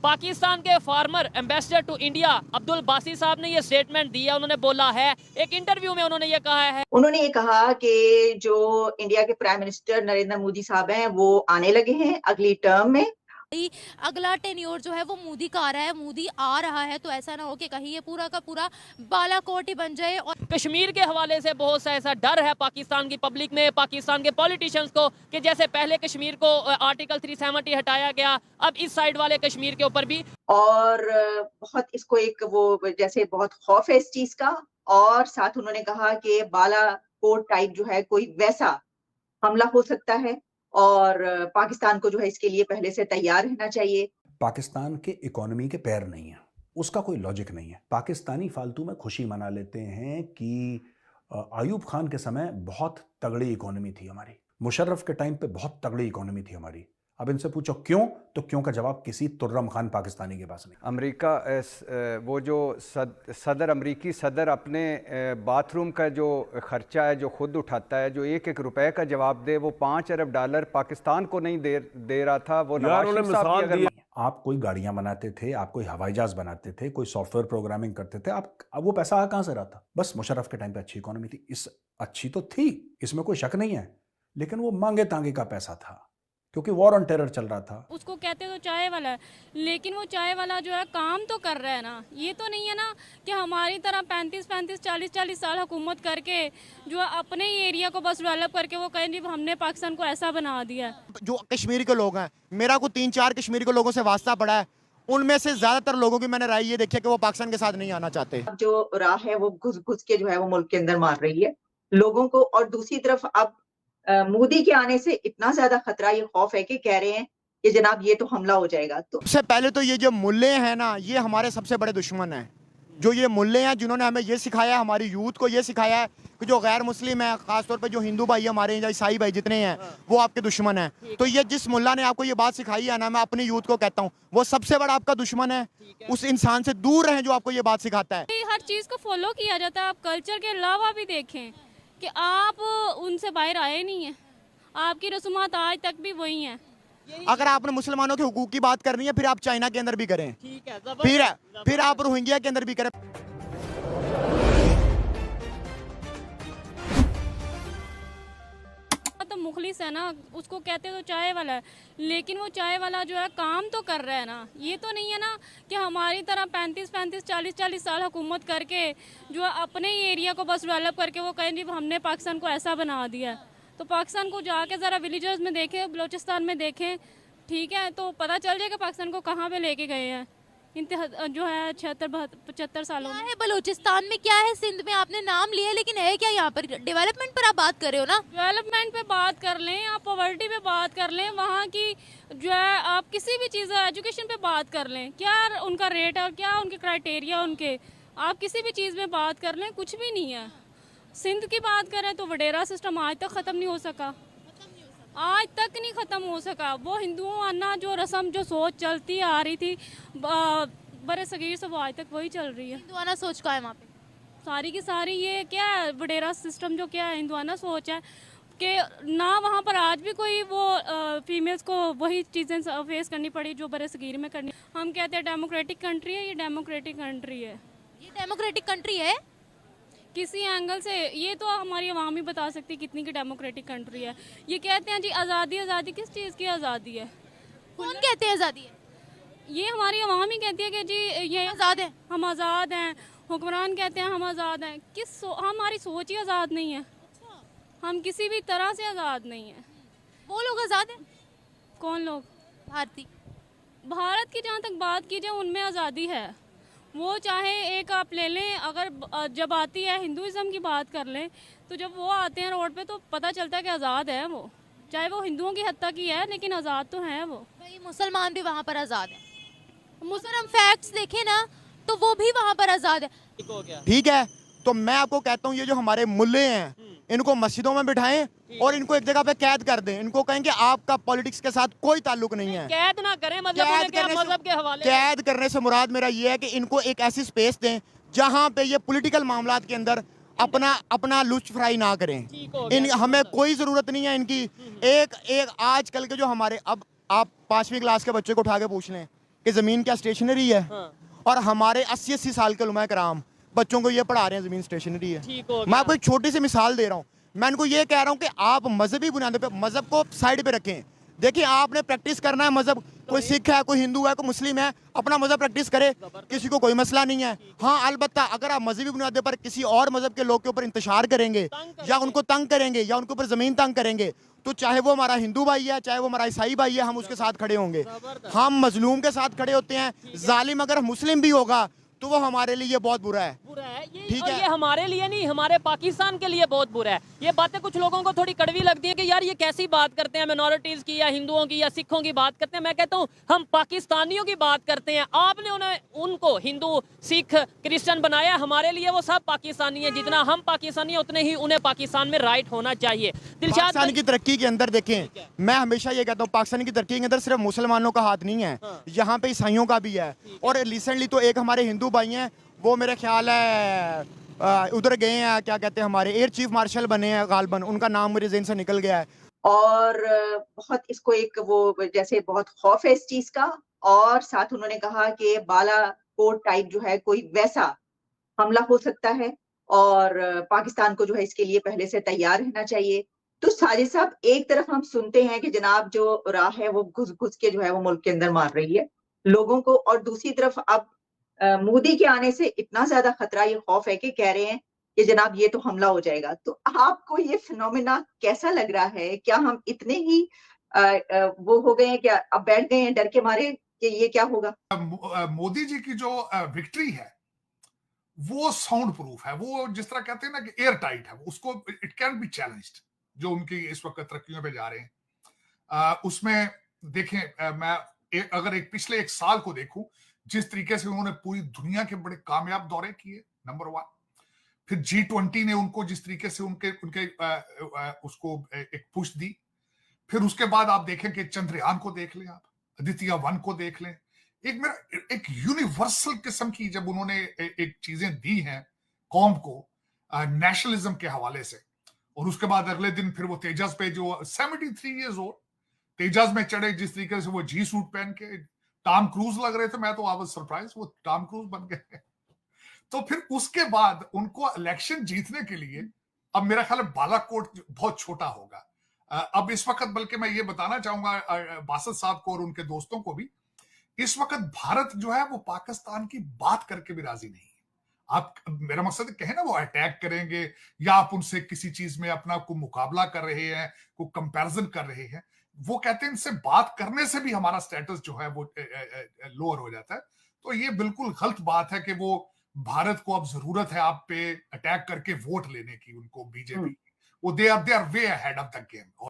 पाकिस्तान के former ambassador to India Abdul Basit साहब ने ये स्टेटमेंट दिया। उन्होंने बोला है, एक इंटरव्यू में उन्होंने ये कहा है, उन्होंने ये कहा कि जो इंडिया के प्राइम मिनिस्टर नरेंद्र मोदी साहब हैं वो आने लगे हैं अगली टर्म में। अगला टेन्योर जो है वो मोदी का आ रहा है, मोदी आ रहा है, तो ऐसा ना हो कि कहीं ये पूरा का पूरा बालाकोट ही बन जाए। और कश्मीर के हवाले से बहुत सा ऐसा डर है पाकिस्तान की पब्लिक में, पाकिस्तान के पॉलिटिशियंस को, कि जैसे पहले कश्मीर को आर्टिकल 370 हटाया गया, अब इस साइड वाले कश्मीर के ऊपर भी। और बहुत इसको एक वो जैसे बहुत खौफ है इस चीज का। और साथ उन्होंने कहा कि बालाकोट टाइप जो है कोई वैसा हमला हो सकता है और पाकिस्तान को जो है इसके लिए पहले से तैयार रहना चाहिए। पाकिस्तान के इकोनॉमी के पैर नहीं है, उसका कोई लॉजिक नहीं है। पाकिस्तानी फालतू में खुशी मना लेते हैं कि आयूब खान के समय बहुत तगड़ी इकोनॉमी थी हमारी, मुशर्रफ के टाइम पे बहुत तगड़ी इकोनॉमी थी हमारी। अब इनसे पूछो क्यों, तो क्यों का जवाब किसी तुर्रम खान पाकिस्तानी के पास नहीं। अमेरिका वो जो सदर अमेरिकी सदर अपने बाथरूम का जो खर्चा है जो खुद उठाता है, जो एक एक रुपए का जवाब दे, वो $5 अरब पाकिस्तान को नहीं दे रहा था। वो नवाज शरीफ साहब की अगर आप कोई गाड़ियां बनाते थे, आप कोई हवाई जहाज बनाते थे, कोई सॉफ्टवेयर प्रोग्रामिंग करते थे, आप अब वो पैसा कहां से रहा था? बस मुशर्रफ के टाइम पे अच्छी इकोनॉमी थी, इस अच्छी तो थी, इसमें कोई शक नहीं है, लेकिन वो मांगे तांगे का पैसा था क्योंकि वॉर ऑन टेरर चल रहा था। उसको कहते तो चाय वाला है, लेकिन वो चाय वाला जो है काम तो कर रहा है ना। ये तो नहीं है ना कि हमारी तरह 35-40 साल हुकूमत करके जो अपने ही एरिया को बस डेवलप करके वो कहें जी हमने पाकिस्तान को ऐसा बना दिया। जो कश्मीर के लोग हैं, मेरा को 3-4 कश्मीर के लोगों से वास्ता पड़ा है, उनमें से ज्यादातर लोगों की मैंने राय ये देखी है कि वो पाकिस्तान के साथ नहीं आना चाहते। अब जो राह है वो घुस घुस के जो है वो मुल्क के अंदर मार रही है लोगों को। और दूसरी तरफ अब मोदी के आने से इतना ज्यादा खतरा, ये खौफ है कि कह रहे हैं कि जनाब ये तो हमला हो जाएगा। तो सबसे पहले तो ये जो मुल्ले हैं ना, ये हमारे सबसे बड़े दुश्मन हैं। जो ये मुल्ले हैं जिन्होंने हमें ये सिखाया है, हमारी यूथ को ये सिखाया है कि जो गैर मुस्लिम है, खासतौर पर जो हिंदू भाई हमारे या ईसाई भाई जितने हैं, वो आपके दुश्मन हैं। तो ये जिस मुल्ला ने आपको ये बात सिखाई है ना, मैं अपनी यूथ को कहता हूँ वो सबसे बड़ा आपका दुश्मन है। उस इंसान से दूर रहें जो आपको ये बात सिखाता है। हर चीज़ को फॉलो किया जाता है। आप कल्चर के अलावा भी देखें कि आप उनसे बाहर आए नहीं हैं, आपकी रसूमात आज तक भी वही हैं। अगर आपने मुसलमानों के हुकूक की बात करनी है, फिर आप चाइना के अंदर भी करें, ठीक है, फिर आप रोहिंग्या के अंदर भी करें। तो मुखलिस है ना, उसको कहते तो चाय वाला है, लेकिन वो चाय वाला जो है काम तो कर रहा है ना। ये तो नहीं है ना कि हमारी तरह 35-40 साल हुकूमत करके जो है अपने ही एरिया को बस डेवलप करके वो कहें जी हमने पाकिस्तान को ऐसा बना दिया। तो पाकिस्तान को जाके ज़रा विलेजेस में देखें, बलूचिस्तान में देखें, ठीक है, तो पता चल जाएगा पाकिस्तान को कहाँ पे लेके गए हैं जो है 76-75 सालों में। बलूचिस्तान में क्या है, सिंध में आपने नाम लिया, लेकिन है क्या यहाँ पर? डेवलपमेंट पर आप बात कर रहे हो ना? डेवलपमेंट पे बात कर लें, आप पॉवर्टी पे बात कर लें, वहाँ की जो है आप किसी भी चीज़ एजुकेशन पे बात कर लें, क्या उनका रेट और क्या उनके क्राइटेरिया उनके, आप किसी भी चीज़ में बात कर लें, कुछ भी नहीं है। सिंध की बात करें तो वडेरा सिस्टम आज तक ख़त्म नहीं हो सका, आज तक नहीं ख़त्म हो सका। वो हिंदुओं आना जो रस्म जो सोच चलती आ रही थी बड़े सगीर से, वो आज तक वही चल रही है। हिंदुआना सोच का है वहाँ पे सारी की सारी। ये क्या है वडेरा सिस्टम जो क्या है, हिंदुआना सोच है कि ना वहाँ पर आज भी कोई वो फीमेल्स को वही चीज़ें फेस करनी पड़ी जो बड़े सगीर में करनी। हम कहते हैं डेमोक्रेटिक कंट्री है, ये डेमोक्रेटिक कंट्री है। ये डेमोक्रेटिक कंट्री है किसी एंगल से, ये तो हमारी अवाम ही बता सकती कितनी की डेमोक्रेटिक कंट्री है। ये कहते हैं जी आज़ादी, आज़ादी किस चीज़ की आज़ादी है? कौन कहते हैं आज़ादी है? ये हमारी अवाम ही कहती है कि जी ये आज़ाद है, हम आज़ाद हैं। हुक्मरान कहते हैं हम आज़ाद हैं। हमारी सोच ही आज़ाद नहीं है। हम किसी भी तरह से आज़ाद नहीं है। वो लोग आज़ाद हैं। कौन लोग? भारतीय। भारत की जहाँ तक बात की जाए उनमें आज़ादी है। वो चाहे एक आप ले लें, अगर जब आती है हिंदुज़म की बात कर लें, तो जब वो आते हैं रोड पे तो पता चलता है कि आज़ाद है वो, चाहे वो हिंदुओं की हद तक ही है, लेकिन आज़ाद तो है वो। भाई मुसलमान भी वहाँ पर आज़ाद है। मुसलमान फैक्ट्स देखें ना तो वो भी वहाँ पर आज़ाद है। ठीक है, तो मैं आपको कहता हूँ ये जो हमारे मुल्ले हैं, इनको मस्जिदों में बिठाएं और इनको एक जगह पे कैद कर दें। इनको कहें कि आपका पॉलिटिक्स के साथ कोई ताल्लुक नहीं है। कैद ना करें, मतलब मजहब के हवाले। कैद करने से मुराद मेरा ये है कि इनको एक ऐसी स्पेस दें जहाँ पे ये पॉलिटिकल मामलात के अंदर अपना लुच फ्राई ना करें। हमें कोई जरूरत नहीं है इनकी। एक आजकल के जो हमारे, अब आप 5वीं क्लास के बच्चे को उठा के पूछ लें कि ज़मीन क्या स्टेशनरी है? हाँ, और हमारे 80-80 साल के उलमा कराम बच्चों को ये पढ़ा रहे हैं ज़मीन स्टेशनरी है। ठीक हो मैं गया। आपको एक छोटी सी मिसाल दे रहा हूँ। मैं इनको ये कह रहा हूँ कि आप मजहबी बुनियादों पे मजहब को साइड पे रखें। देखिए, आपने प्रैक्टिस करना है मजहब, कोई सिख है, कोई हिंदू है, कोई मुस्लिम है, अपना मजहब प्रैक्टिस करे, किसी को कोई मसला नहीं है। हाँ, अलबत्ता अगर आप मजहबी बुनियादों पर किसी और मजहब के लोग के ऊपर इंतशार करेंगे या उनको तंग करेंगे या उनके ऊपर ज़मीन तंग करेंगे, तो चाहे वो हमारा हिंदू भाई है, चाहे वो हमारा ईसाई भाई है, हम उसके साथ खड़े होंगे। हम मजलूम के साथ खड़े होते हैं। जालिम अगर मुस्लिम भी होगा तो वो हमारे लिए बहुत बुरा है। बुरा है ये, ठीक और है। ये हमारे लिए नहीं, हमारे पाकिस्तान के लिए बहुत बुरा है। ये बातें कुछ लोगों को थोड़ी कड़वी लगती है कि यार ये कैसी बात करते हैं, मिनोरिटीज की या हिंदुओं की या सिखों की बात करते हैं। मैं कहता हूँ हम पाकिस्तानियों की बात करते हैं। आपने उनको हिंदू, सिख, क्रिश्चियन बनाया, हमारे लिए वो सब पाकिस्तानी है। जितना हम पाकिस्तानी है उतने ही उन्हें पाकिस्तान में राइट होना चाहिए। दिलशाद पाकिस्तान भाई, की तरक्की के अंदर देखें, मैं हमेशा ये कहता हूँ पाकिस्तान की तरक्की के अंदर सिर्फ मुसलमानों का हाथ नहीं है, यहाँ पे ईसाइयों का भी है। और रिसेंटली तो एक हमारे हिंदू भाई हैं, वो मेरे ख्याल है उधर गए हैं, क्या कहते हैं, हमारे एयर चीफ मार्शल बने हैं गालबन, उनका नाम मेरे ज़हन से निकल गया है। और बहुत इसको एक वो जैसे बहुत खौफ है इस चीज का। और साथ उन्होंने कहा कि बालाकोट टाइप जो है कोई वैसा हमला हो सकता है और पाकिस्तान को जो है इसके लिए पहले से तैयार रहना चाहिए। तो साजिद साहब, एक तरफ हम सुनते हैं कि जनाब जो राह है वो घुस घुस के जो है वो मुल्क के अंदर मार रही है लोगों को, और दूसरी तरफ अब मोदी के आने से इतना ज्यादा खतरा, ये खौफ है कि कह रहे हैं कि जनाब ये तो हमला हो जाएगा। तो आपको ये फिनोमेना कैसा लग रहा है? क्या हम इतने ही वो हो गए हैं, क्या अब बैठ गए हैं डर के मारे कि ये क्या होगा? मोदी जी की जो विक्ट्री है वो साउंड प्रूफ है। वो जिस तरह कहते हैं ना कि एयर टाइट है, उसको इट कैन बी चैलेंज्ड। जो उनकी इस वक्त तरक्कियों पे जा रहे हैं उसमें देखें, मैं अगर पिछले एक साल को देखूं, जिस तरीके से उन्होंने पूरी दुनिया के बड़े कामयाब दौरे किए, नंबर 1। फिर G20 ने उनको जिस तरीके से उनके उसको एक पुश दी। फिर उसके बाद आप देखें कि चंद्रयान को देख लें, आप आदित्य 1 को देख लें। एक यूनिवर्सल किस्म की जब उन्होंने एक चीजें दी हैं कौम को नेशनलिज्म के हवाले से, और उसके बाद अगले दिन फिर वो तेजस पे जो 73 इयर्स ओल्ड तेजस में चढ़े, जिस तरीके से वो जी सूट पहन के टॉम क्रूज लग रहे थे, मैं तो आई वाज सरप्राइज वो टॉम क्रूज बन गए। तो फिर उसके बाद उनको इलेक्शन जीतने के लिए अब मेरा ख्याल है बालाकोट बहुत छोटा होगा अब इस वक्त। बल्कि मैं ये बताना चाहूंगा बासत साहब को और उनके दोस्तों को भी, इस वक्त भारत जो है वो पाकिस्तान की बात करके भी राजी नहीं है। आप, मेरा मकसद कहें ना, वो अटैक करेंगे या आप उनसे किसी चीज में अपना को मुकाबला कर रहे हैं, को कंपैरिजन कर रहे हैं, वो कहते हैं इनसे बात करने से भी हमारा स्टेटस जो है वो लोअर हो जाता है। तो ये बिल्कुल गलत बात है कि वो भारत को अब जरूरत है आप पे अटैक करके वोट लेने की, उनको बीजेपी, वो they are way ahead of the game.